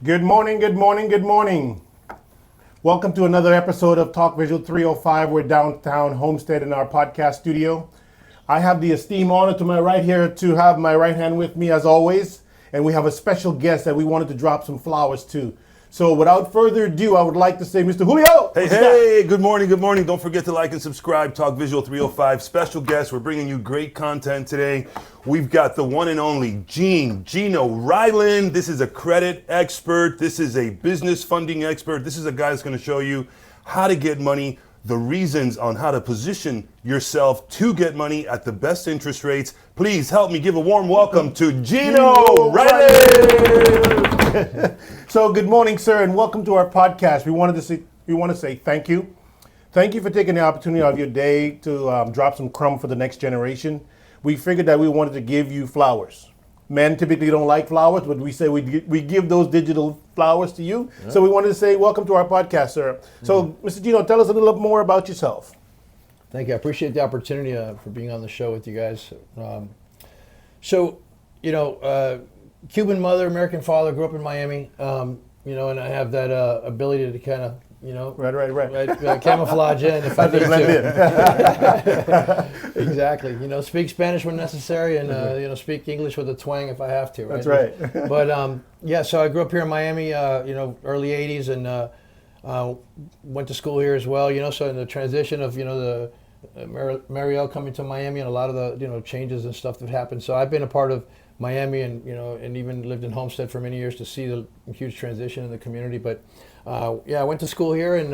Good morning, good morning, good morning. Welcome to another episode of Talk Visual 305. We're downtown Homestead in our podcast studio. I have the esteemed honor to my right here to have my right hand with me as always. And we have a special guest that we wanted to drop some flowers to. So without further ado, I would like to say, Mr. Julio. Hey, good morning, good morning. Don't forget to like and subscribe. Talk Visual 305. Special guest. We're bringing you great content today. We've got the one and only Gene Ryland. This is a credit expert. This is a business funding expert. This is a guy that's going to show you how to get money, the reasons on how to position yourself to get money at the best interest rates. Please help me give a warm welcome to Gene Ryland. So good morning, sir, and welcome to our podcast. We want to say thank you. Thank you for taking the opportunity of your day to drop some crumb for the next generation. We figured that we wanted to give you flowers. Men typically don't like flowers, but we say we give those digital flowers to you. Yeah. So we wanted to say welcome to our podcast, sir. So, Mr. Gino, tell us a little more about yourself. Thank you. I appreciate the opportunity for being on the show with you guys. Cuban mother, American father, grew up in Miami, and I have that ability to kind of, right. Camouflage in if I need to. Exactly. Speak Spanish when necessary and, speak English with a twang if I have to. Right? That's right. But, so I grew up here in Miami, early 80s and went to school here as well, so in the transition of, the Mariel coming to Miami and a lot of the, changes and stuff that happened. So I've been a part of Miami and and even lived in Homestead for many years to see the huge transition in the community. But I went to school here and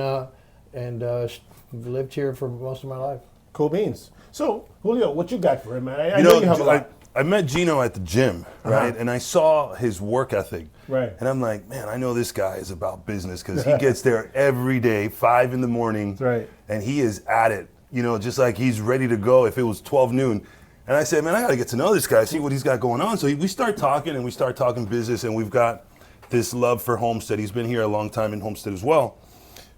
lived here for most of my life. Cool beans. So Julio, what you got for him, man? I know you have a lot. I met Gino at the gym, right? And I saw his work ethic. Right. And I'm like, man, I know this guy is about business because he gets there every day, 5 in the morning. That's right. And he is at it, just like he's ready to go if it was 12 noon. And I said, man, I got to get to know this guy, see what he's got going on. So we start talking business, and we've got this love for Homestead. He's been here a long time in Homestead as well.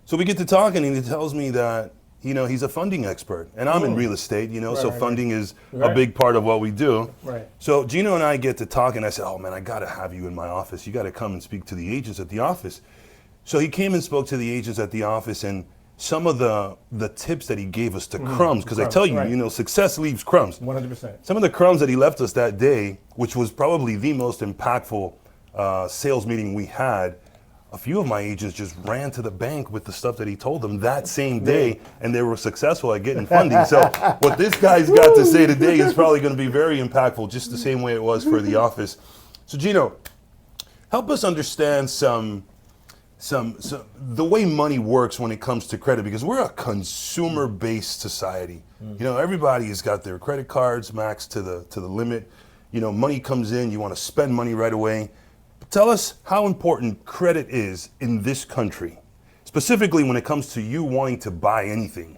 So we get to talking, and he tells me that, he's a funding expert. And I'm in real estate, so funding is a big part of what we do. Right. So Gino and I get to talk, and I said, oh, man, I got to have you in my office. You got to come and speak to the agents at the office. So he came and spoke to the agents at the office, and some of the tips that he gave us to crumbs, because I tell you, success leaves crumbs. 100%. Some of the crumbs that he left us that day, which was probably the most impactful sales meeting we had, a few of my agents just ran to the bank with the stuff that he told them that same day, and they were successful at getting funding. So what this guy's got to say today is probably going to be very impactful, just the same way it was for the office. So Gino, help us understand the way money works when it comes to credit, because we're a consumer-based society. Everybody has got their credit cards maxed to the limit. Money comes in, you want to spend money right away. But tell us how important credit is in this country, specifically when it comes to you wanting to buy anything.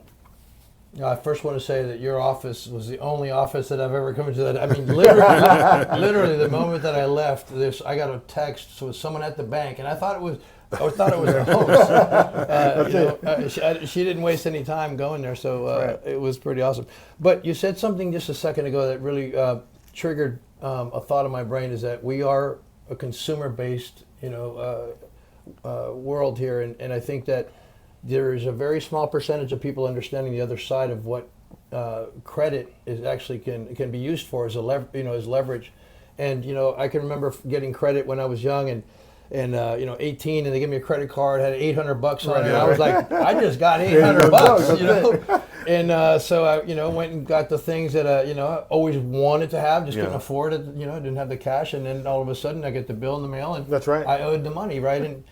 I first want to say that your office was the only office that I've ever come into that. I mean, literally the moment that I left, I got a text with someone at the bank, and I thought it was a host. She didn't waste any time going there, so it was pretty awesome. But you said something just a second ago that really triggered a thought in my brain, is that we are a consumer-based, world here, and I think that there is a very small percentage of people understanding the other side of what credit is actually can be used for as as leverage. And I can remember getting credit when I was young and 18, and they gave me a credit card, had $800 on it, and I was like, I just got $800, And so I, went and got the things that I always wanted to have, just couldn't afford it, didn't have the cash, and then all of a sudden I get the bill in the mail, and that's right. I owed the money, right? And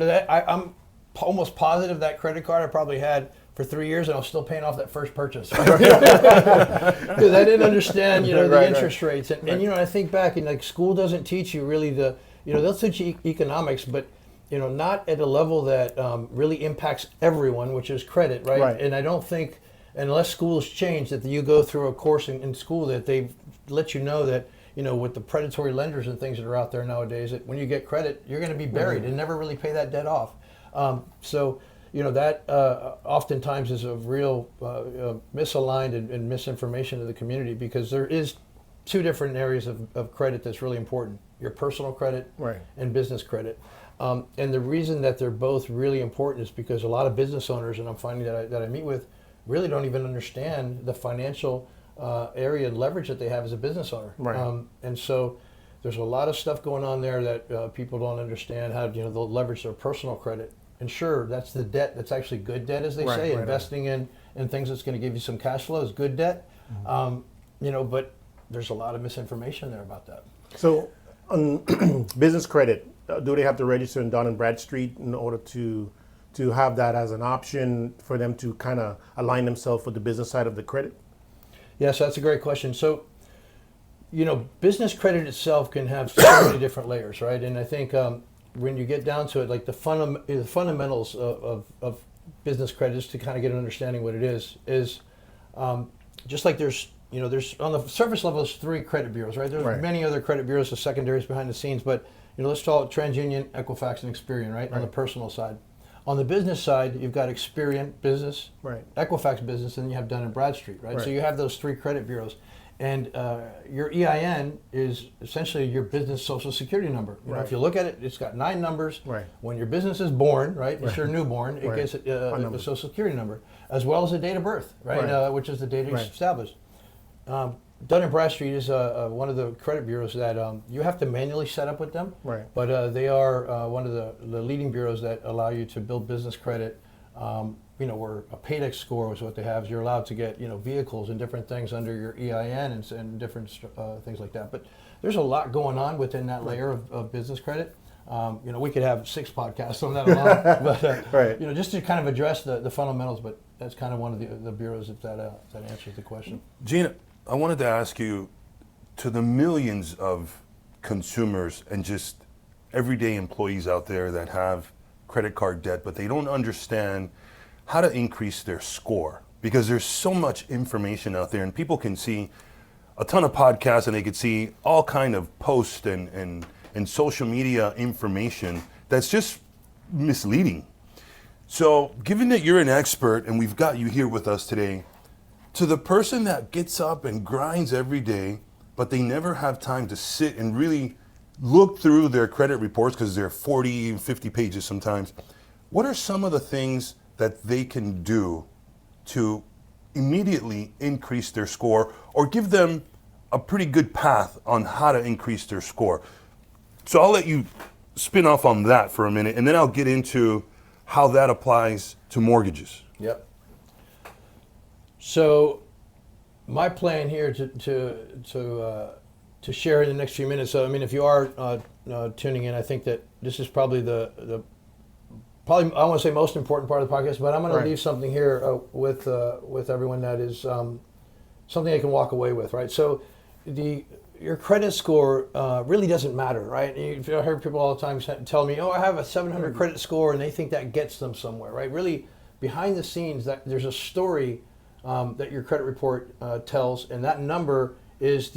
that I'm almost positive that credit card I probably had for 3 years, and I was still paying off that first purchase. Because I didn't understand, the interest rates, and I think back, and like school doesn't teach you really they'll teach you economics, but not at a level that really impacts everyone, which is credit, right? And I don't think, unless schools change, that you go through a course in school that they let you know that, with the predatory lenders and things that are out there nowadays, that when you get credit, you're going to be buried and never really pay that debt off. That oftentimes is a real misaligned and misinformation to the community, because there is two different areas of credit that's really important: your personal credit Right. and business credit. And the reason that they're both really important is because a lot of business owners, and I'm finding that I meet with, really don't even understand the financial area and leverage that they have as a business owner. Right. And so there's a lot of stuff going on there that people don't understand how, they'll leverage their personal credit. And sure, that's the debt that's actually good debt, as they Right, say. right, Investing in things that's going to give you some cash flow is good debt. But there's a lot of misinformation there about that. So, on business credit, do they have to register in Dun & Bradstreet in order to have that as an option for them to kind of align themselves with the business side of the credit? Yes, that's a great question. So, business credit itself can have so many different layers, right? And I think when you get down to it, like the fundamentals of business credit, just to kind of get an understanding what it is just like there's on the surface level, there's 3 credit bureaus, right? There's Right. many other credit bureaus, the secondaries behind the scenes, but let's call it TransUnion, Equifax, and Experian, right? On the personal side. On the business side, you've got Experian business, Right. Equifax business, and then you have Dun & Bradstreet, right? Right. So you have those 3 credit bureaus. And your EIN is essentially your business social security number. Right. If you look at it, it's got 9 numbers. Right. When your business is born, right, it's your newborn, it Right. gets a number. social security number, as well as a date of birth, right, Right. which is the date Right. established. Dun & Bradstreet is one of the credit bureaus that you have to manually set up with them. Right. But they are one of the leading bureaus that allow you to build business credit. Where a Paydex score is what they have. You're allowed to get vehicles and different things under your EIN and different things like that. But there's a lot going on within that layer of business credit. We could have 6 podcasts on that alone. But Right. just to kind of address the fundamentals. But that's kind of one of the bureaus if that answers the question. Gina, I wanted to ask you, to the millions of consumers and just everyday employees out there that have credit card debt, but they don't understand how to increase their score, because there's so much information out there, and people can see a ton of podcasts and they could see all kind of posts and social media information that's just misleading. So given that you're an expert and we've got you here with us today, to the person that gets up and grinds every day, but they never have time to sit and really look through their credit reports because they're 40, 50 pages sometimes, what are some of the things that they can do to immediately increase their score, or give them a pretty good path on how to increase their score? So I'll let you spin off on that for a minute, and then I'll get into how that applies to mortgages. Yep. So my plan here to share in the next few minutes. So if you are tuning in, I think that this is probably probably I want to say most important part of the podcast. But I'm going to leave something here with everyone that is something they can walk away with. Right. So your credit score really doesn't matter, right? I heard people all the time tell me, "Oh, I have a 700 credit score," and they think that gets them somewhere, right? Really, behind the scenes, that there's a story that your credit report tells, and that number is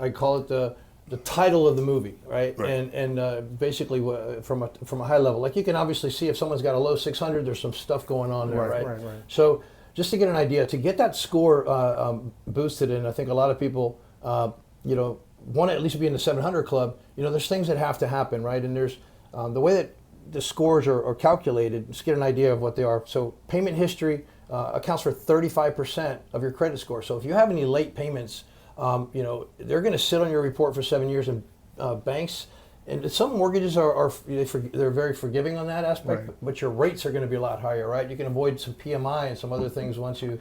I call it the title of the movie, right? And basically from a high level, like you can obviously see if someone's got a low 600, there's some stuff going on there, right? Right. So just to get an idea, to get that score boosted, and I think a lot of people, want to at least be in the 700 club. There's things that have to happen, right? And there's the way that the scores are calculated. Just get an idea of what they are. So payment history accounts for 35% of your credit score. So if you have any late payments, they're going to sit on your report for 7 years, and banks and some mortgages they're very forgiving on that aspect, but your rates are going to be a lot higher, right? You can avoid some PMI and some other things once you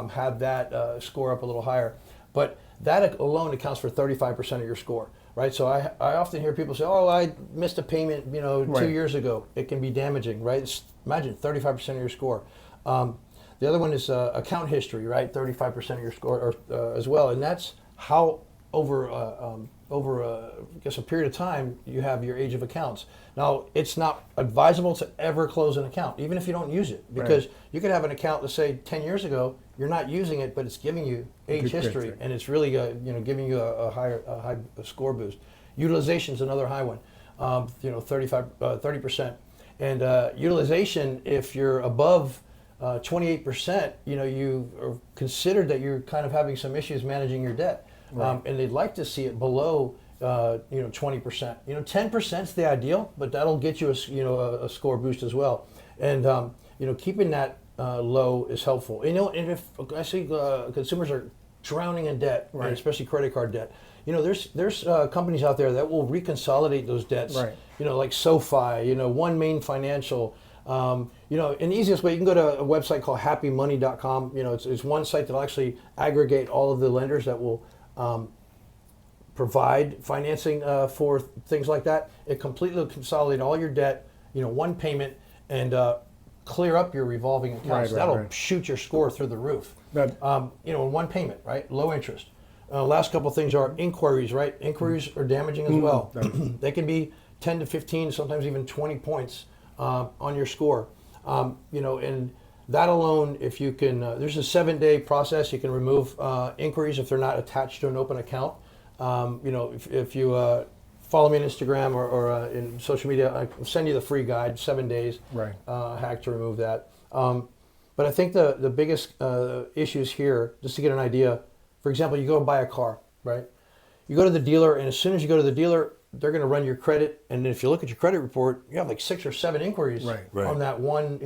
have that score up a little higher. But that alone accounts for 35% of your score, right? So I often hear people say, "Oh, I missed a payment, 2 years ago." It can be damaging, right? Imagine 35% of your score. The other one is account history, right? 35% of your score as well, and that's how over I guess a period of time you have your age of accounts. Now, it's not advisable to ever close an account, even if you don't use it, because you could have an account, let's say 10 years ago, you're not using it, but it's giving you age history, and it's really giving you a high score boost. Utilization is another high one, 30%, and utilization, if you're above 28%, you are considered that you're kind of having some issues managing your debt. and they'd like to see it below 20%. 10% is the ideal, but that'll get you a score boost as well. And keeping that low is helpful. And if I see consumers are drowning in debt, Right. and especially credit card debt, there's companies out there that will reconsolidate those debts. Right. Like SoFi, One Main Financial. And the easiest way, you can go to a website called happymoney.com. It's one site that'll actually aggregate all of the lenders that will provide financing for things like that. It completely consolidates all your debt, one payment, and clear up your revolving accounts. That'll shoot your score through the roof. But, in one payment, right? Low interest. Last couple of things are inquiries, right? Inquiries are damaging as well. They can be 10 to 15, sometimes even 20 points on your score. And that alone, if you can, there's a 7-day process. You can remove inquiries if they're not attached to an open account. If you follow me on Instagram or in social media, I send you the free guide, 7 days hack to remove that. But I think the biggest issues here, just to get an idea, for example, you go and buy a car, right? You go to the dealer, and as soon as you go to the dealer, they're going to run your credit, and if you look at your credit report, you have like 6 or 7 inquiries on that one,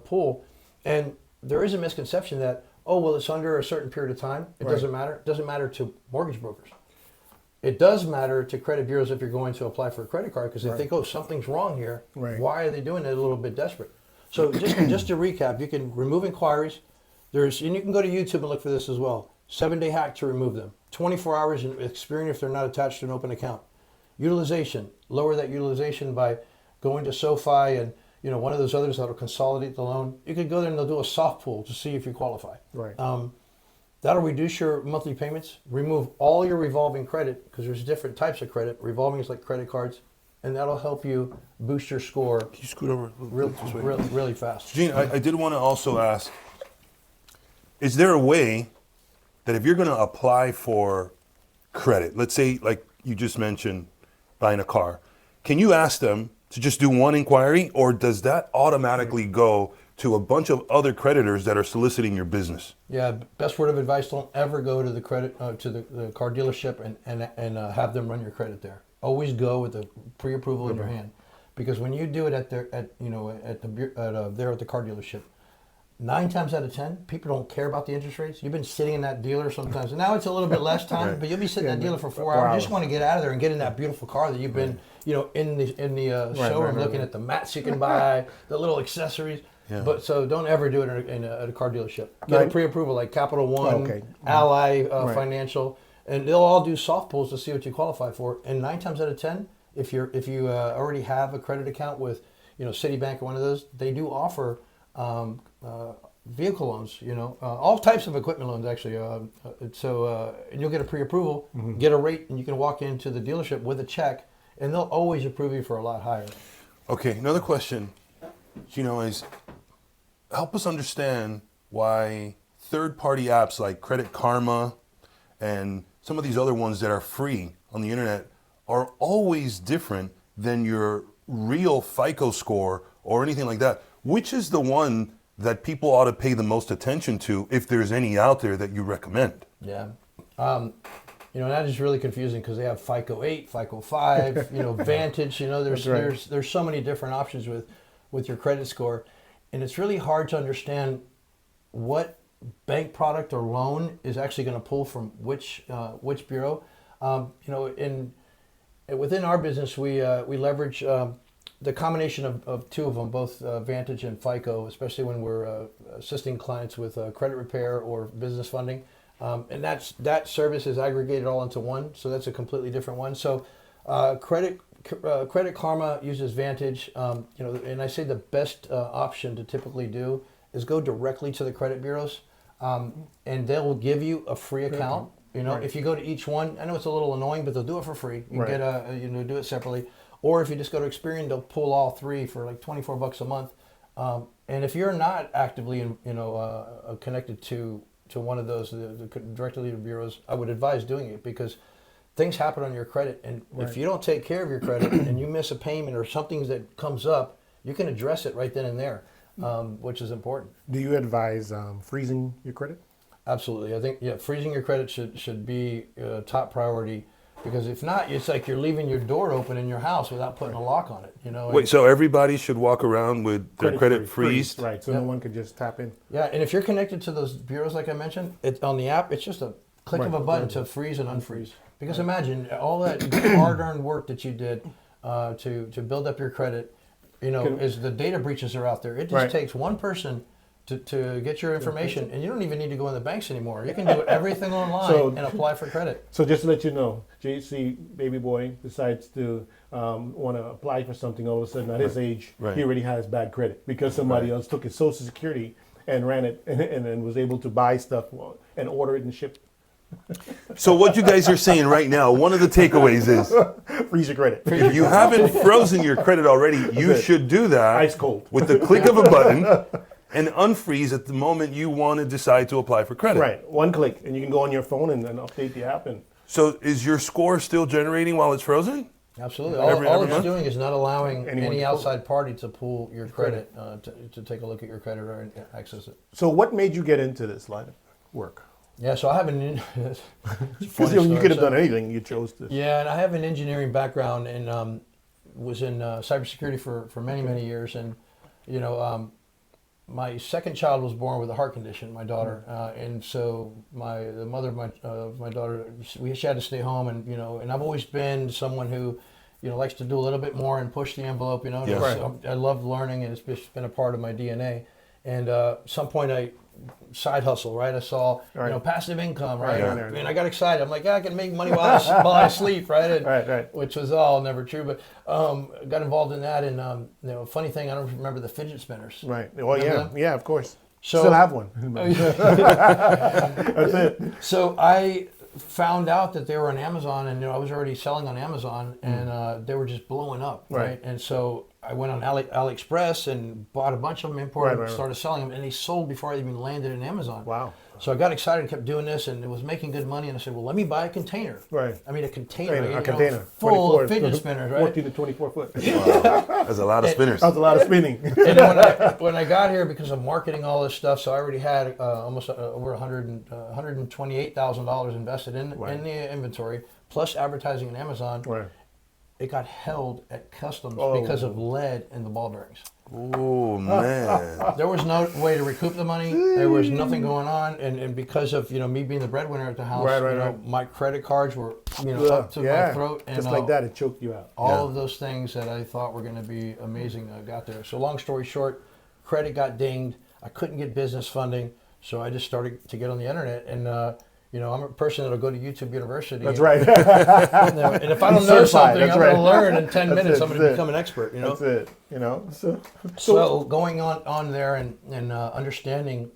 pool. And there is a misconception that, it's under a certain period of time. It doesn't matter. It doesn't matter to mortgage brokers. It does matter to credit bureaus if you're going to apply for a credit card, because they think, something's wrong here. Right. Why are they doing it? A little bit desperate. So just to recap, you can remove inquiries. And you can go to YouTube and look for this as well. 7-day hack to remove them. 24 hours and experience if they're not attached to an open account. Utilization. Lower that utilization by going to SoFi and one of those others that'll consolidate the loan. You could go there and they'll do a soft pull to see if you qualify. Right. That'll reduce your monthly payments. Remove all your revolving credit, because there's different types of credit. Revolving is like credit cards, and that'll help you boost your score. Can you scoot over really fast. Gene, I did want to also ask, is there a way that if you're going to apply for credit, let's say like you just mentioned, buying a car, can you ask them to just do one inquiry, or does that automatically go to a bunch of other creditors that are soliciting your business? Yeah, best word of advice: don't ever go to the the car dealership and have them run your credit there. Always go with the pre-approval in your hand, because when you do it there at the car dealership, 9 times out of 10, people don't care about the interest rates. You've been sitting in that dealer sometimes, and now it's a little bit less time, but you'll be sitting in that dealer for 4 hours. You just want to get out of there and get in that beautiful car that you've been, in the showroom looking at the mats you can buy, the little accessories. Yeah. But so don't ever do it at a car dealership. Get a pre-approval like Capital One, Ally Financial, and they'll all do soft pulls to see what you qualify for. And 9 times out of 10, if you already have a credit account with, Citibank or one of those, they do offer vehicle loans, all types of equipment loans actually. And you'll get a pre-approval, get a rate, and you can walk into the dealership with a check, and they'll always approve you for a lot higher. Okay, another question, is help us understand why third-party apps like Credit Karma and some of these other ones that are free on the internet are always different than your real FICO score or anything like that. Which is the one that people ought to pay the most attention to, if there's any out there that you recommend? Yeah. That is really confusing because they have FICO 8, FICO 5, Vantage, there's so many different options with your credit score. And it's really hard to understand what bank product or loan is actually going to pull from which bureau. Within our business, we leverage the combination of two of them, both Vantage and FICO, especially when we're assisting clients with credit repair or business funding. And that service is aggregated all into one, so that's a completely different one. So Credit Karma uses Vantage, and I say the best option to typically do is go directly to the credit bureaus, and they will give you a free account. If you go to each one, I know it's a little annoying, but they'll do it for free. You can get do it separately. Or if you just go to Experian, they'll pull all 3 for like $24 a month. And if you're not actively, connected to one of those directly to bureaus, I would advise doing it, because things happen on your credit, and if you don't take care of your credit and you miss a payment or something that comes up, you can address it right then and there, which is important. Do you advise freezing your credit? Absolutely. I think freezing your credit should be top priority, because if not, it's like you're leaving your door open in your house without putting a lock on it. Wait, so everybody should walk around with their credit freezed? Right, so no one could just tap in. Yeah, and if you're connected to those bureaus like I mentioned, on the app, it's just a click of a button to freeze and unfreeze. Because imagine all that hard-earned work that you did to build up your credit. As the data breaches are out there, it just takes one person to get your information, and you don't even need to go in the banks anymore. You can do everything online and apply for credit. So just to let you know, JC, baby boy, decides to want to apply for something. All of a sudden, at his age, he already has bad credit because somebody else took his Social Security and ran it and was able to buy stuff and order it and ship it. So what you guys are saying right now, one of the takeaways is freeze your credit. if you haven't frozen your credit already, you should do that ice cold with the click of a button and unfreeze at the moment you want to decide to apply for credit. Right, one click, and you can go on your phone and update the app. So is your score still generating while it's frozen? Absolutely. All it's doing is not allowing any outside party to pull your credit, to take a look at your credit or access it. So what made you get into this line of work? Yeah, so I have an... Because you could have done anything, you chose this. Yeah, and I have an engineering background and was in cybersecurity for many, many years. And, my second child was born with a heart condition, my daughter, and so the mother of my daughter, she had to stay home, and I've always been someone who, likes to do a little bit more and push the envelope. Yes. So I love learning, and it's just been a part of my DNA. And some point side hustle, right? I saw, passive income, right? And I got excited. I'm like, I can make money while I sleep, right? And, which was all never true, but got involved in that. And funny thing, I don't remember the fidget spinners. Right. Well, yeah, of course. So, still have one. That's it. So I found out that they were on Amazon, and I was already selling on Amazon, and they were just blowing up, right? And so I went on AliExpress and bought a bunch of them, imported, and started selling them, and they sold before I even landed in Amazon. Wow. So I got excited and kept doing this, and it was making good money, and I said, well, let me buy a container. Right. I mean, a container full of fidget spinners, right? 14 to 24 foot. Wow. That's a lot of spinners. That's a lot of spinning. And then when I got here, because of marketing all this stuff, so I already had almost over $128,000 invested in the inventory, plus advertising on Amazon. Right. It got held at customs because of lead in the ball bearings. Oh, man. There was no way to recoup the money. There was nothing going on, and because of me being the breadwinner at the house, my credit cards were up to my throat, and just like that, it choked you out. All of those things that I thought were going to be amazing got there. So long story short, credit got dinged. I couldn't get business funding, so I just started to get on the internet, and I'm a person that'll go to YouTube University. That's right. And if I don't know something, I'm going to learn in 10 minutes. I'm going to become an expert. That's it. So going on there and understanding,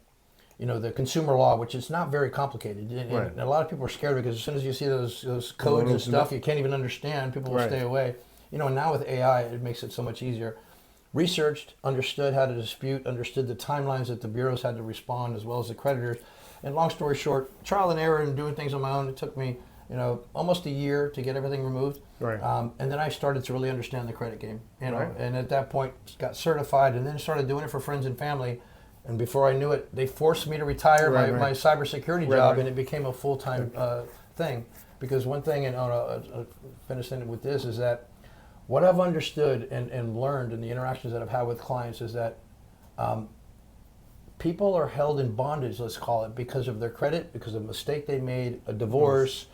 the consumer law, which is not very complicated. And a lot of people are scared because as soon as you see those codes and stuff, you can't even understand. People will stay away. And now with AI, it makes it so much easier. Researched, understood how to dispute, understood the timelines that the bureaus had to respond, as well as the creditors. And long story short, trial and error and doing things on my own. It took me, almost a year to get everything removed. Right. And then I started to really understand the credit game. And at that point, got certified, and then started doing it for friends and family. And before I knew it, they forced me to retire my cybersecurity job, and it became a full-time thing. Because one thing, and I'll finish with this, is that what I've understood and learned in the interactions that I've had with clients is that people are held in bondage, let's call it, because of their credit, because of a mistake they made, a divorce,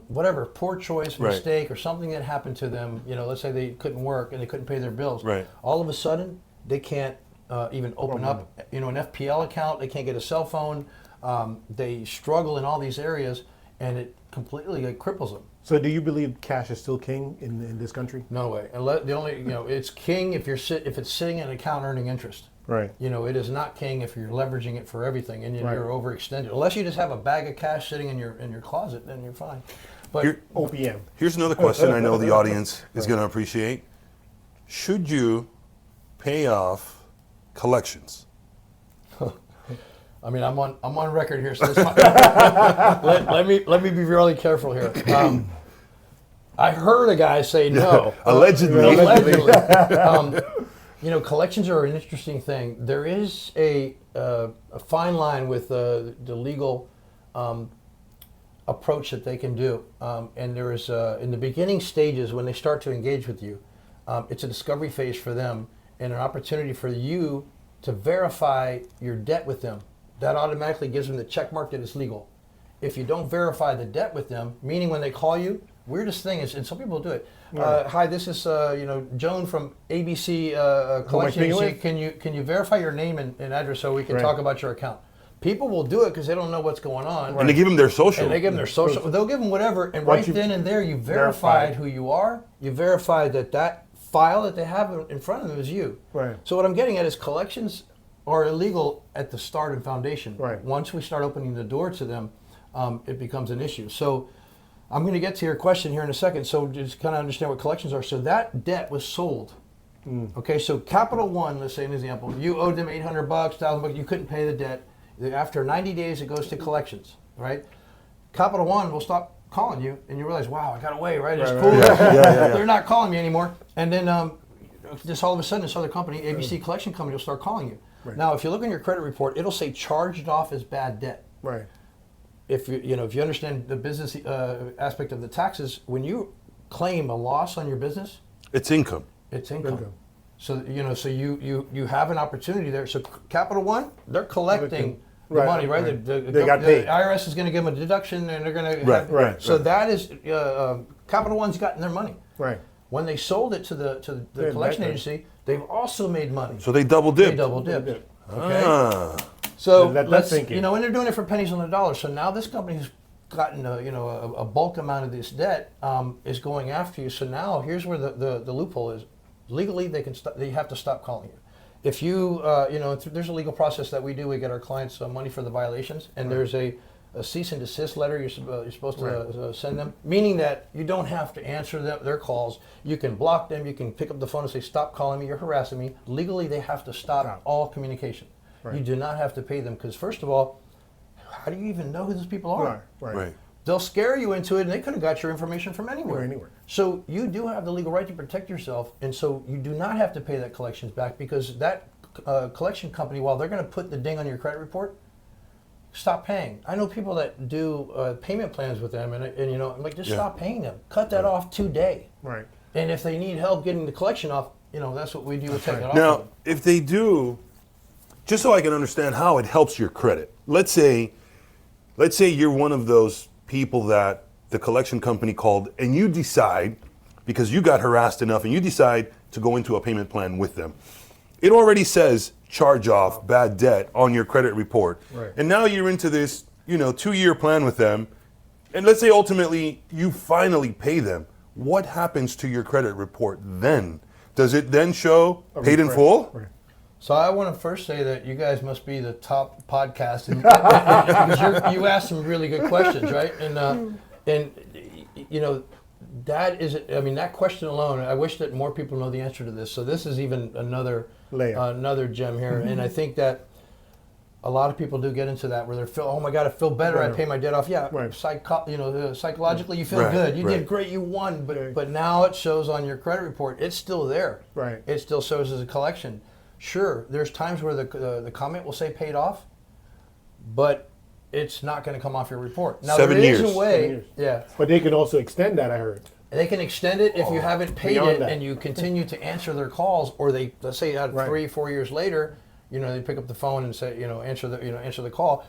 whatever, poor choice, mistake, or something that happened to them. Let's say they couldn't work and they couldn't pay their bills. Right. All of a sudden, they can't even open up, an FPL account. They can't get a cell phone. They struggle in all these areas, and it completely cripples them. So do you believe cash is still king in this country? No way. It's king if it's sitting in an account earning interest. Right. It is not king if you're leveraging it for everything and you're overextended. Unless you just have a bag of cash sitting in your closet, then you're fine. But OPM. Here's another question I know the audience is going to appreciate. Should you pay off collections? I mean, I'm on record here, so let me be really careful here. I heard a guy say no. Allegedly. Collections are an interesting thing. There is a fine line with the legal approach that they can do. And there is, in the beginning stages, when they start to engage with you, it's a discovery phase for them and an opportunity for you to verify your debt with them. That automatically gives them the check mark that it's legal. If you don't verify the debt with them, meaning when they call you, weirdest thing is, and some people do it. Hi, this is Joan from ABC Collection Agency. Can you verify your name and address so we can talk about your account? People will do it because they don't know what's going on. And they give them their social. And they give them their social. They'll give them whatever, and right then and there, you verified who you are. You verified that file that they have in front of them is you. Right. So what I'm getting at is collections are illegal at the start and foundation. Right. Once we start opening the door to them, it becomes an issue. So I'm going to get to your question here in a second. So just kind of understand what collections are. So that debt was sold. Okay, so Capital One, let's say an example, you owed them $800, $1,000, you couldn't pay the debt. After 90 days, it goes to collections, right? Capital One will stop calling you, and you realize, wow, I got away, right? It's cool. They're not calling me anymore. And then just all of a sudden, this other company, ABC Collection Company, will start calling you. Right. Now, if you look on your credit report, it'll say charged off as bad debt. Right. If you understand the business aspect of the taxes, when you claim a loss on your business, it's income. It's income. So so you have an opportunity there. So Capital One, they're collecting the money, right? They got paid. The IRS is going to give them a deduction, and they're going to that is Capital One's gotten their money. Right. When they sold it to the collection agency, they've also made money. So they double dipped. They double dipped. Okay. So that's thinking. And they're doing it for pennies on the dollar. So now this company's gotten a bulk amount of this debt is going after you. So now here's where the loophole is. Legally, they have to stop calling you. If you there's a legal process that we do. We get our clients money for the violations, and there's a cease and desist letter you're supposed to send them, meaning that you don't have to answer their calls. You can block them. You can pick up the phone and say, "Stop calling me. You're harassing me." Legally, they have to stop all communication. Right. You do not have to pay them because, first of all, how do you even know who those people are? Right. They'll scare you into it, and they could have got your information from anywhere. So you do have the legal right to protect yourself, and so you do not have to pay that collections back because that collection company, while they're going to put the ding on your credit report, stop paying. I know people that do payment plans with them, and I'm like, just stop paying them. Cut that off today. Right. And if they need help getting the collection off, that's what we do with taking it off. Now, if they do, just so I can understand how it helps your credit. Let's say you're one of those people that the collection company called and you decide, because you got harassed enough, and you decide to go into a payment plan with them. It already says charge off, bad debt on your credit report. Right. And now you're into this, 2-year plan with them. And let's say ultimately you finally pay them. What happens to your credit report then? Does it then show paid in full? Right. So I want to first say that you guys must be the top podcast, because you asked some really good questions, right? And that is, that question alone. I wish that more people know the answer to this. So this is even another gem here, and I think that a lot of people do get into that where they feel, oh my God, I feel better. I pay my debt off. Yeah, psychologically you feel good. You did great. You won, but now it shows on your credit report. It's still there. Right. It still shows as a collection. Sure, there's times where the comment will say paid off, but it's not going to come off your report. Now, 7 years. There is a way, But they can also extend that, I heard. They can extend it if you haven't paid it and you continue to answer their calls, or let's say 3-4 years later, they pick up the phone and say, answer the call.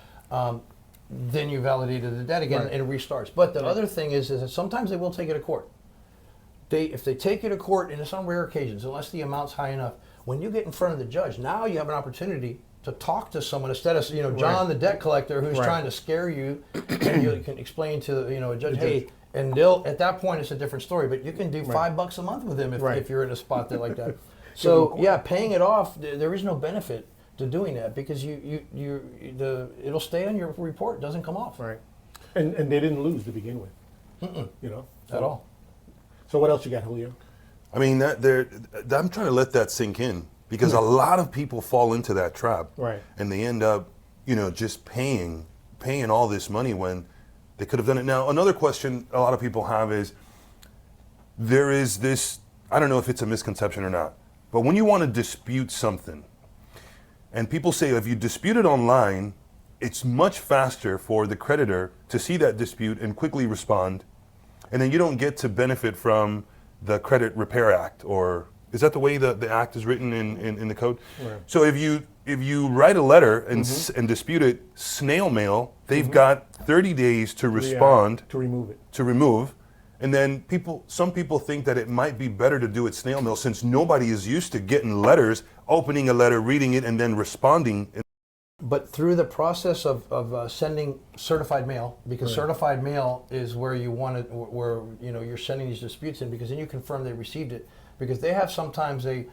Then you validated the debt again and it restarts. But the other thing is that sometimes they will take it to court. If they take you to court, and it's on rare occasions, unless the amount's high enough, when you get in front of the judge, now you have an opportunity to talk to someone instead of John the debt collector who's trying to scare you, and you can explain to a judge, hey, and they'll at that point it's a different story. But you can do $5 a month with them if you're in a spot there like that. So paying it off, there is no benefit to doing that because it'll stay on your report, it doesn't come off. Right, and they didn't lose to begin with. At all. So what else you got, Julio? I mean, I'm trying to let that sink in because a lot of people fall into that trap, and they end up, just paying all this money when they could have done it. Now, another question a lot of people have is, there is this, I don't know if it's a misconception or not, But when you want to dispute something, and people say if you dispute it online, it's much faster for the creditor to see that dispute and quickly respond, and then you don't get to benefit from the Credit Repair Act, or is that the way the act is written in the code? Right. So if you write a letter and and dispute it, snail mail, they've got 30 days to respond to remove it. to remove. And then some people think that it might be better to do it snail mail since nobody is used to getting letters, opening a letter, reading it, and then responding. But through the process of sending certified mail, because certified mail is where you want it, where you're sending these disputes in, because then you confirm they received it. Because they have sometimes a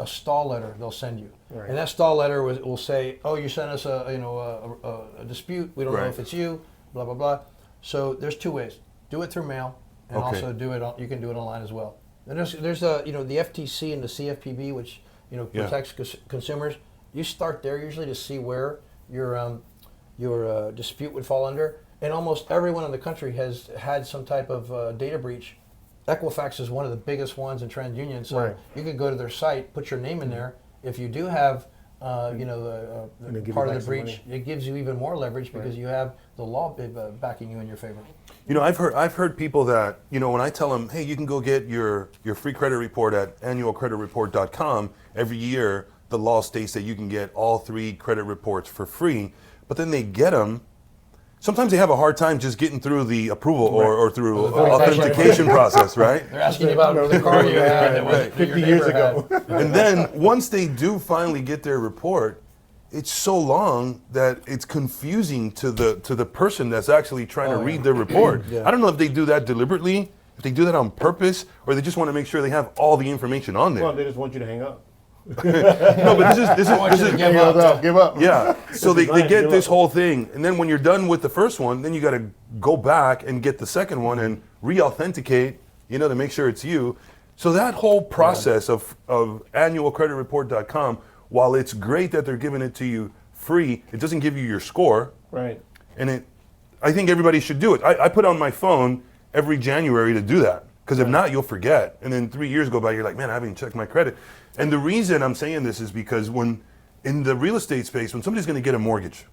stall letter they'll send you, and that stall letter will say, "Oh, you sent us a dispute. We don't know if it's you." Blah blah blah. So there's two ways: do it through mail, and also do it. You can do it online as well. And there's the FTC and the CFPB, which protects consumers. You start there usually to see where your dispute would fall under, and almost everyone in the country has had some type of data breach. Equifax is one of the biggest ones in TransUnion, so you could go to their site, put your name in there. If you do have, part of the breach, it gives you even more leverage because you have the law backing you in your favor. I've heard people that when I tell them, hey, you can go get your free credit report at annualcreditreport.com every year. The law states that you can get all 3 credit reports for free, but then they get them. Sometimes they have a hard time just getting through the approval or through authentication process, right? They're asking you about the car you had that was 50 years ago. And then once they do finally get their report, it's so long that it's confusing to the person that's actually trying to read their report. I don't know if they do that deliberately, if they do that on purpose, or they just want to make sure they have all the information on there. Well, they just want you to hang up. No, but this is Give up. Yeah. So they get this whole thing, and then when you're done with the first one, then you got to go back and get the second one and re-authenticate, to make sure it's you. So that whole process of annualcreditreport.com, while it's great that they're giving it to you free, it doesn't give you your score. Right. And I think everybody should do it. I put on my phone every January to do that, because if not, you'll forget. And then 3 years go by, you're like, man, I haven't checked my credit. And the reason I'm saying this is because in the real estate space, when somebody's going to get a mortgage,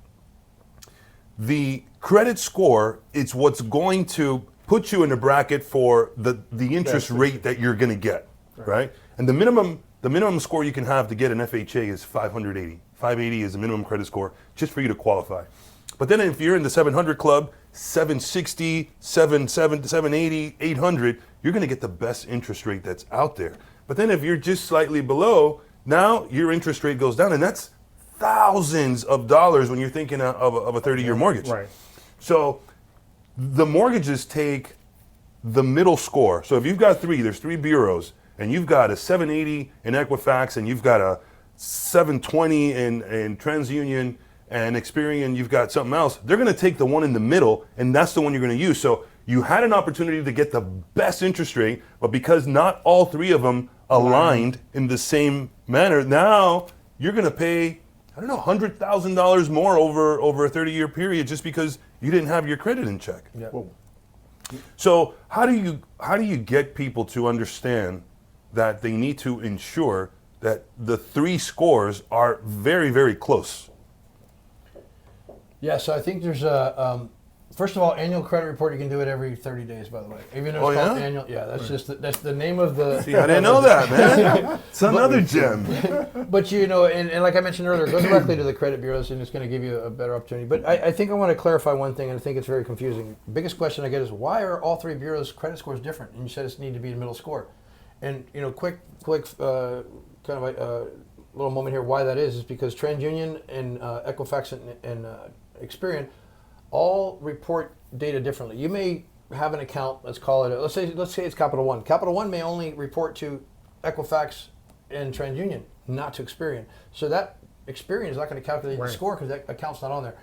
the credit score is what's going to put you in a bracket for the interest rate that you're going to get, right? And the minimum score you can have to get an FHA is 580. 580 is the minimum credit score just for you to qualify. But then if you're in the 700 club, 760, 780, 800, you're going to get the best interest rate that's out there. But then if you're just slightly below, now your interest rate goes down, and that's thousands of dollars when you're thinking of a 30-year mortgage. Right. So the mortgages take the middle score. So if you've got there's 3 bureaus, and you've got a 780 in Equifax, and you've got a 720 in TransUnion, and Experian, you've got something else, they're going to take the one in the middle, and that's the one you're going to use. So you had an opportunity to get the best interest rate, but because not all 3 of them aligned in the same manner, now you're going to pay, $100,000 more over a 30-year period just because you didn't have your credit in check. Yeah. So how do you get people to understand that they need to ensure that the 3 scores are very, very close? Yeah, so I think there's first of all, annual credit report, you can do it every 30 days, by the way. Even though it's called annual, that's the name of the... See, I didn't know that, man. It's another gem. But and like I mentioned earlier, it goes directly to the credit bureaus, and it's going to give you a better opportunity. But I think I want to clarify one thing, and I think it's very confusing. The biggest question I get is, why are all 3 bureaus' credit scores different? And you said it's need to be the middle score. And quick kind of a little moment here why that is because TransUnion and Equifax and Experian all report data differently. You may have an account, let's call it, let's say it's Capital One. Capital One may only report to Equifax and TransUnion, not to Experian. So that Experian is not going to calculate the score because that account's not on there.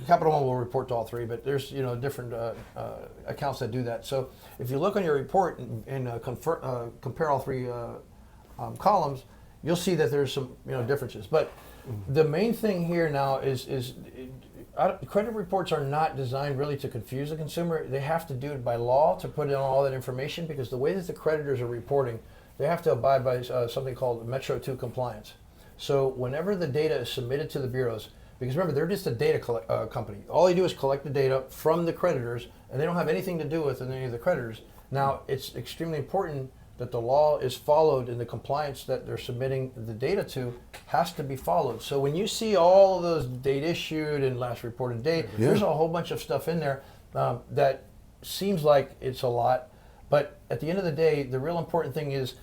Capital One will report to all 3, but there's different accounts that do that. So if you look on your report and compare all 3 columns, you'll see that there's some differences. But the main thing here now is credit reports are not designed really to confuse the consumer. They have to do it by law to put in all that information because the way that the creditors are reporting, they have to abide by something called Metro 2 compliance. So whenever the data is submitted to the bureaus, because remember, they're just a data company. All they do is collect the data from the creditors, and they don't have anything to do with any of the creditors. Now, it's extremely important that the law is followed, and the compliance that they're submitting the data to has to be followed. So when you see all of those date issued and last reported date, there's a whole bunch of stuff in there that seems like it's a lot. But at the end of the day, the real important thing is,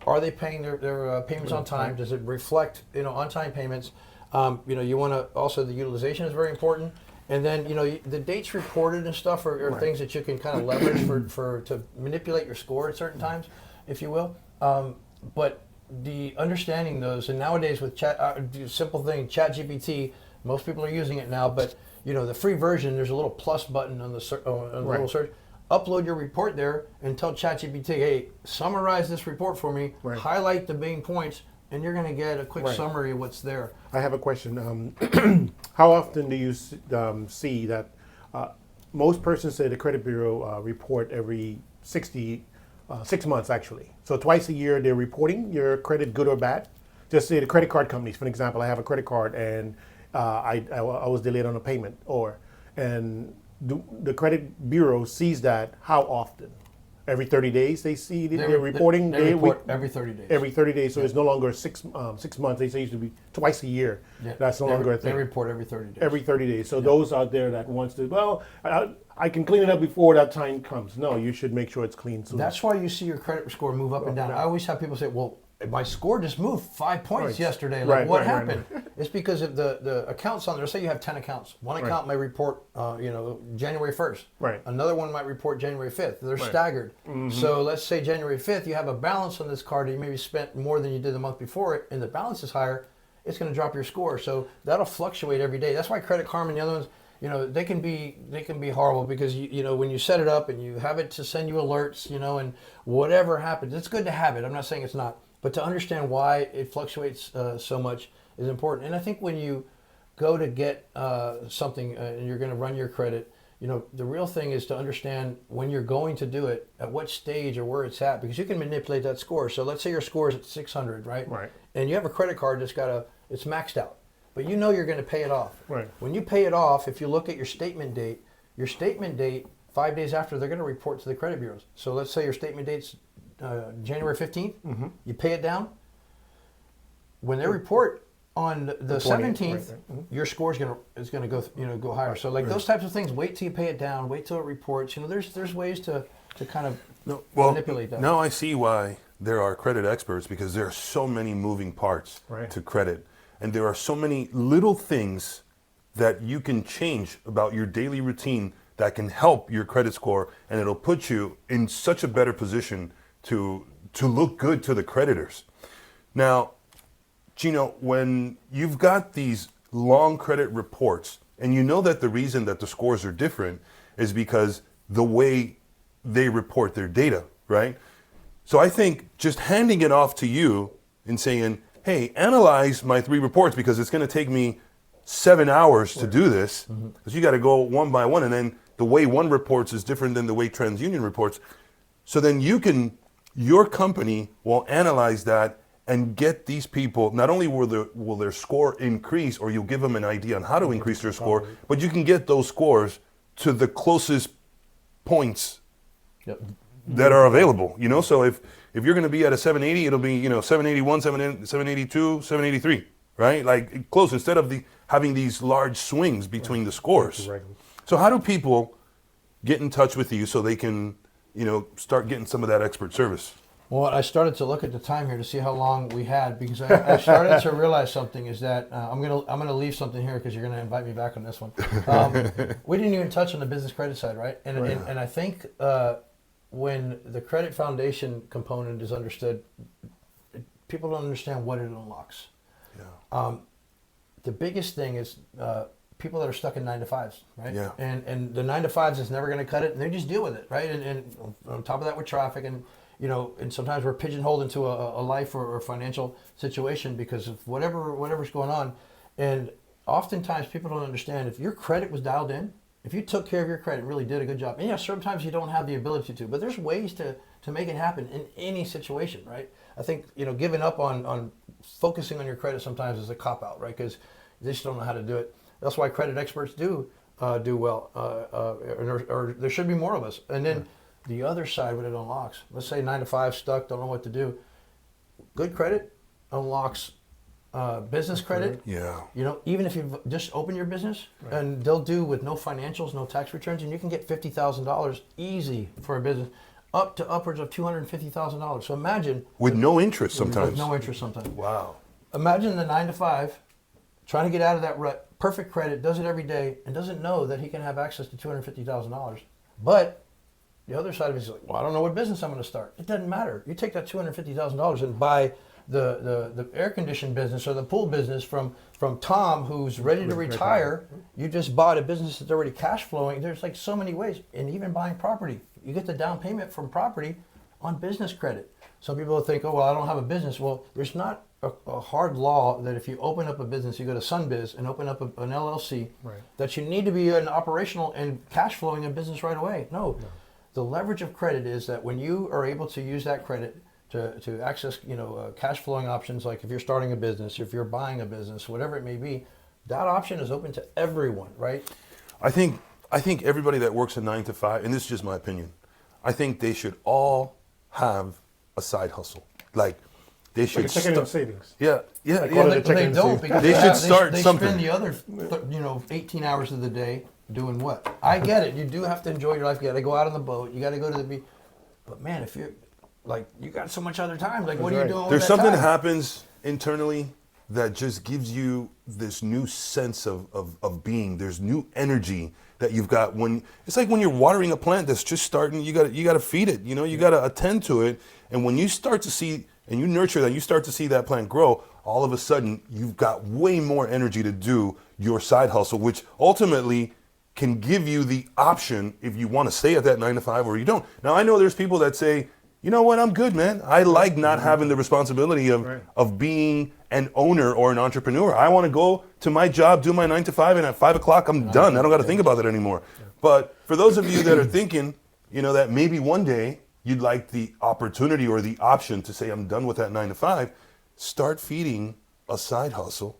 are they paying their payments on time? Does it reflect, on-time payments? You want to also, the utilization is very important. And then, the dates reported and stuff are things that you can kind of leverage to manipulate your score at certain times, if you will. But the understanding those, and nowadays with simple thing, ChatGPT, most people are using it now, but the free version, there's a little plus button on the little search. Upload your report there and tell ChatGPT, hey, summarize this report for me, highlight the main points, and you're going to get a quick summary of what's there. I have a question. How often do you see that most persons say the credit bureau report every 6 months, actually? So twice a year they're reporting your credit, good or bad? Just say the credit card companies, for example, I have a credit card and I was delayed on a payment, and the credit bureau sees that how often? Every 30 days they see they're reporting? They report every 30 days. Every 30 days, so it's no longer 6 months. They say it used to be twice a year. Yeah. That's no longer a thing. They report every 30 days. Every 30 days. So those out there that wants to, well, I can clean it up before that time comes. No, you should make sure it's clean soon. That's why you see your credit score move up and down. I always have people say, well, my score just moved 5 points yesterday. Like, what happened? It's because of the accounts on there. Say you have 10 accounts. One account might report, January 1st. Right. Another one might report January 5th. They're staggered. Mm-hmm. So let's say January 5th, you have a balance on this card. You maybe spent more than you did the month before it, and the balance is higher. It's going to drop your score. So that'll fluctuate every day. That's why Credit Karma and the other ones, they can be horrible because when you set it up and you have it to send you alerts, and whatever happens, it's good to have it. I'm not saying it's not. But to understand why it fluctuates so much is important. And I think when you go to get something and you're going to run your credit, the real thing is to understand when you're going to do it, at what stage or where it's at, because you can manipulate that score. So let's say your score is at 600, right? Right. And you have a credit card that's it's maxed out, but you're going to pay it off. Right. When you pay it off, if you look at your statement date, 5 days after, they're going to report to the credit bureaus. So let's say your statement date's January 15th, you pay it down. When they report on the 17th, your score is going to go higher. So those types of things, wait till you pay it down, wait till it reports. There's ways to kind of manipulate that. Now I see why there are credit experts, because there are so many moving parts to credit, and there are so many little things that you can change about your daily routine that can help your credit score, and it'll put you in such a better position to look good to the creditors. Now, Gino, when you've got these long credit reports, and you know that the reason that the scores are different is because the way they report their data, right? So I think just handing it off to you and saying, hey, analyze my 3 reports, because it's going to take me 7 hours to do this, because you got to go one by one, and then the way one reports is different than the way TransUnion reports. So then your company will analyze that and get these people, not only will their score increase, or you'll give them an idea on how to increase their score, but you can get those scores to the closest points that are available. So if you're going to be at a 780, it'll be 781, 782, 783, right? Like close, instead of having these large swings between the scores. So how do people get in touch with you so they can start getting some of that expert service? Well, I started to look at the time here to see how long we had, because I started to realize something is that I'm gonna leave something here because you're gonna invite me back on this one. We didn't even touch on the business credit side, right? And I think when the credit foundation component is understood, people don't understand what it unlocks. Yeah. The biggest thing is people that are stuck in 9-to-5s, right? Yeah. And the 9-to-5s is never going to cut it, and they just deal with it, right? And on top of that, with traffic, and and sometimes we're pigeonholed into a life or financial situation because of whatever's going on. And oftentimes people don't understand, if your credit was dialed in, if you took care of your credit, really did a good job, and sometimes you don't have the ability to, but there's ways to to make it happen in any situation, right? I think, giving up on focusing on your credit sometimes is a cop-out, right? Because they just don't know how to do it. That's why credit experts do well, or there should be more of us. And then the other side, what it unlocks, let's say 9 to 5, stuck, don't know what to do. Good credit unlocks business credit. Yeah. Even if you just open your business, and they'll do with no financials, no tax returns, and you can get $50,000 easy for a business, up to upwards of $250,000. So imagine With no interest sometimes. with no interest sometimes. Wow. Imagine the 9 to 5, trying to get out of that rut, perfect credit, does it every day, and doesn't know that he can have access to $250,000. But the other side of it is like, well, I don't know what business I'm going to start. It doesn't matter. You take that $250,000 and buy the air conditioned business or the pool business from Tom, who's ready to retire. You just bought a business that's already cash flowing. There's like so many ways, and even buying property. You get the down payment from property on business credit. Some people think, oh, well, I don't have a business. Well, there's not a hard law that if you open up a business, you go to SunBiz and open up an LLC, that you need to be an operational and cash flowing a business right away. No. The leverage of credit is that when you are able to use that credit to access, cash flowing options, like if you're starting a business, if you're buying a business, whatever it may be, that option is open to everyone, right? I think everybody that works a 9 to 5, and this is just my opinion, I think they should all have a side hustle. Like they should Like a checking and savings. Yeah. Well, they don't, because They should start they something. spend the other 18 hours of the day doing what? I get it. You do have to enjoy your life. You got to go out on the boat. You got to go to the beach. But man, if you're like, you got so much other time. Like, what are you doing with There's that something time? that happens internally that just gives you this new sense of being. There's new energy that you've got when it's like when you're watering a plant that's just starting. You got to feed it. You got to attend to it. And when you start to see and you nurture that, you start to see that plant grow. All of a sudden, you've got way more energy to do your side hustle, which ultimately can give you the option if you want to stay at that 9 to 5 or you don't. Now, I know there's people that say, you know what, I'm good, man. I like not having the responsibility of being an owner or an entrepreneur. I want to go to my job, do my 9 to 5, and at 5 o'clock, I'm done. I don't got to think about it anymore. But for those of you that are thinking, that maybe one day you'd like the opportunity or the option to say, I'm done with that 9 to 5, start feeding a side hustle,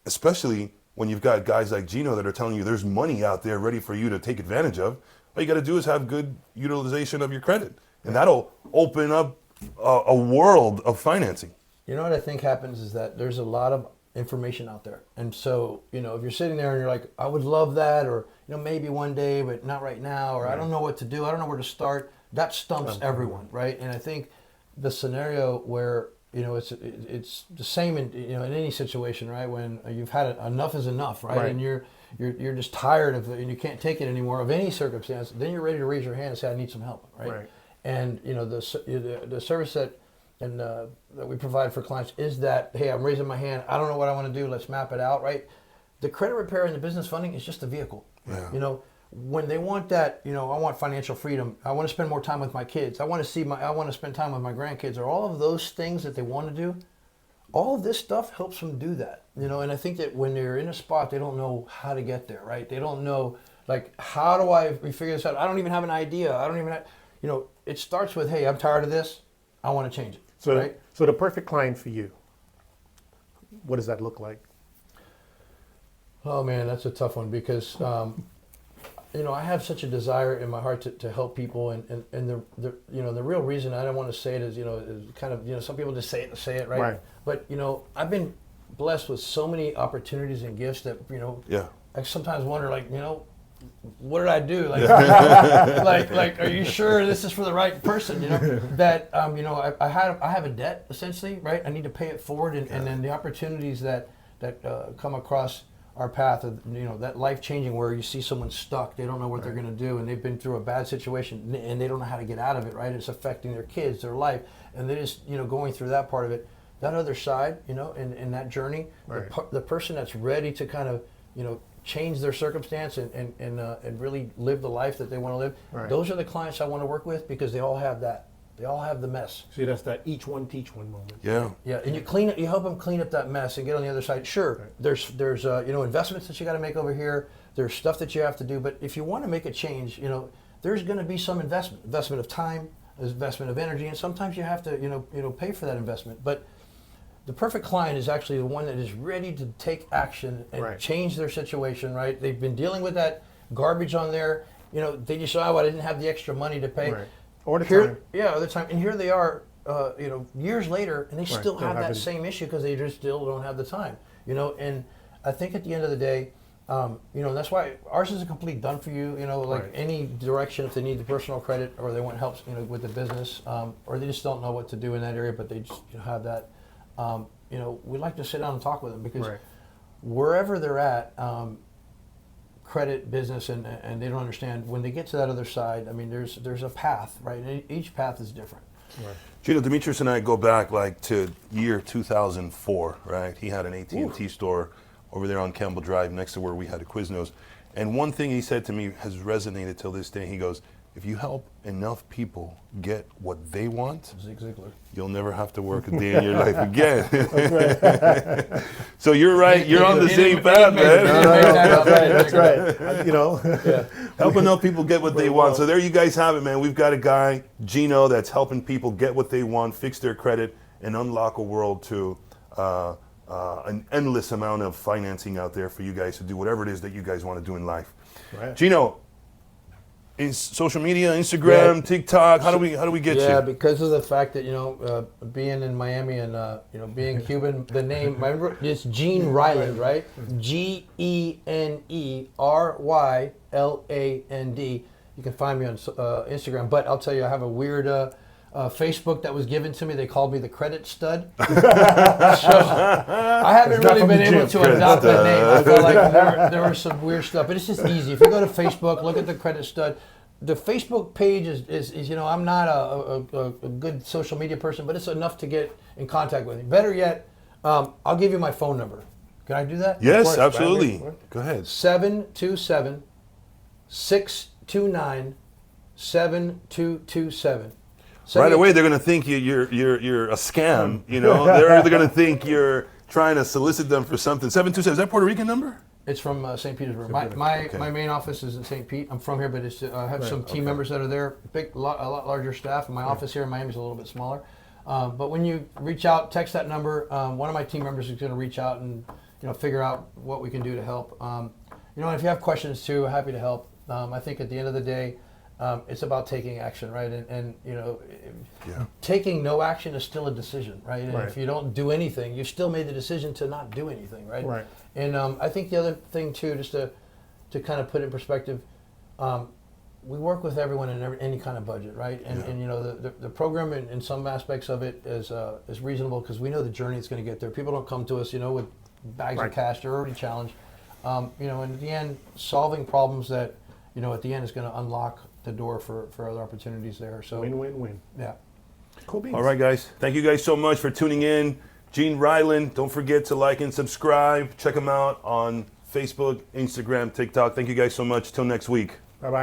especially when you've got guys like Gino that are telling you there's money out there ready for you to take advantage of. All you got to do is have good utilization of your credit. And that'll open up a world of financing. You know what I think happens is that there's a lot of information out there. And so, if you're sitting there and you're like, I would love that, or, maybe one day, but not right now, or I don't know what to do, I don't know where to start, that stumps everyone, right? And I think the scenario where, it's the same in any situation, right? When you've had enough is enough, right? And you're just tired of it and you can't take it anymore of any circumstance, then you're ready to raise your hand and say, I need some help, right? And the service that we provide for clients is that, hey, I'm raising my hand. I don't know what I want to do. Let's map it out, right? The credit repair and the business funding is just a vehicle. Yeah. When they want that, I want financial freedom. I want to spend more time with my kids. I want to spend time with my grandkids. Or all of those things that they want to do. All of this stuff helps them do that. And I think that when they're in a spot, they don't know how to get there, right? They don't know, like, how do we figure this out? I don't even have an idea. I don't even have. It starts with, hey, I'm tired of this. I want to change it. So the perfect client for you, what does that look like? Oh, man, that's a tough one because, I have such a desire in my heart to help people. And the real reason I don't want to say it is, is kind of, some people just say it to say it, right? But, I've been blessed with so many opportunities and gifts that, I sometimes wonder, like, what did I do? Like, are you sure this is for the right person? That I have a debt essentially, right? I need to pay it forward, and then the opportunities that come across our path, that life changing, where you see someone stuck, they don't know what they're going to do, and they've been through a bad situation, and they don't know how to get out of it, right? It's affecting their kids, their life, and they're just going through that part of it. That other side, in that journey, the person that's ready to kind of change their circumstance and really live the life that they want to live. Those are the clients I want to work with because they all have that. They all have the mess. See, that's that each one teach one moment. Yeah. Yeah, and you help them clean up that mess and get on the other side. Sure, there's investments that you got to make over here. There's stuff that you have to do, but if you want to make a change, there's going to be some investment of time, investment of energy, and sometimes you have to, pay for that investment. But the perfect client is actually the one that is ready to take action and change their situation, right? They've been dealing with that garbage on there. They just, I didn't have the extra money to pay. Right. Or the Here, time. yeah, the time. And here they are, years later, and they still have that same issue because they just still don't have the time. And I think at the end of the day, that's why ours is a complete done for you. Any direction if they need the personal credit or they want help, with the business, or they just don't know what to do in that area, but they just have that. We like to sit down and talk with them because wherever they're at, credit, business, and they don't understand, when they get to that other side, I mean, there's a path, right? And each path is different. Right. Gino, Demetrius and I go back to year 2004, right? He had an AT&T store over there on Campbell Drive next to where we had a Quiznos. And one thing he said to me has resonated till this day. He goes, if you help enough people get what they want, Zig Ziglar, you'll never have to work a day in your life again. So you're right. You're on the same path, man. That's right. Helping enough people get what they want. So there you guys have it, man. We've got a guy, Gino, that's helping people get what they want, fix their credit, and unlock a world to an endless amount of financing out there for you guys to do whatever it is that you guys want to do in life. Right. Gino, in social media, Instagram, TikTok, how do we get you? Yeah, because of the fact that being in Miami and being Cuban, the name is Gene Ryland, right? GeneRyland. You can find me on Instagram, but I'll tell you, I have a weird Facebook that was given to me. They called me the Credit Stud. So I haven't really been able to adopt that name. I felt like there was some weird stuff, but it's just easy. If you go to Facebook, look at the Credit Stud. The Facebook page is I'm not a good social media person, but it's enough to get in contact with me. Better yet, I'll give you my phone number. Can I do that? Yes, absolutely. Go ahead. 727-629-7227. Right away, they're going to think you're a scam. They're going to think you're trying to solicit them for something. 727, is that Puerto Rican number? It's from St. Petersburg. My main office is in St. Pete. I'm from here, but I have some team members that are there. A lot larger staff. And my office here in Miami is a little bit smaller. But when you reach out, text that number. One of my team members is going to reach out and figure out what we can do to help. And if you have questions too, happy to help. I think at the end of the day, it's about taking action, right? And taking no action is still a decision, right? And if you don't do anything, you still made the decision to not do anything, right? Right. And I think the other thing too, just to kind of put it in perspective, we work with everyone in any kind of budget, right? And the program in some aspects of it is reasonable because we know the journey it's going to get there. People don't come to us, with bags of cash. They're already challenged. And at the end, solving problems that at the end is going to unlock the door for other opportunities there. So win. Yeah. Cool beans. All right, guys. Thank you guys so much for tuning in. Gene Ryland. Don't forget to like and subscribe. Check him out on Facebook, Instagram, TikTok. Thank you guys so much. Till next week. Bye-bye now.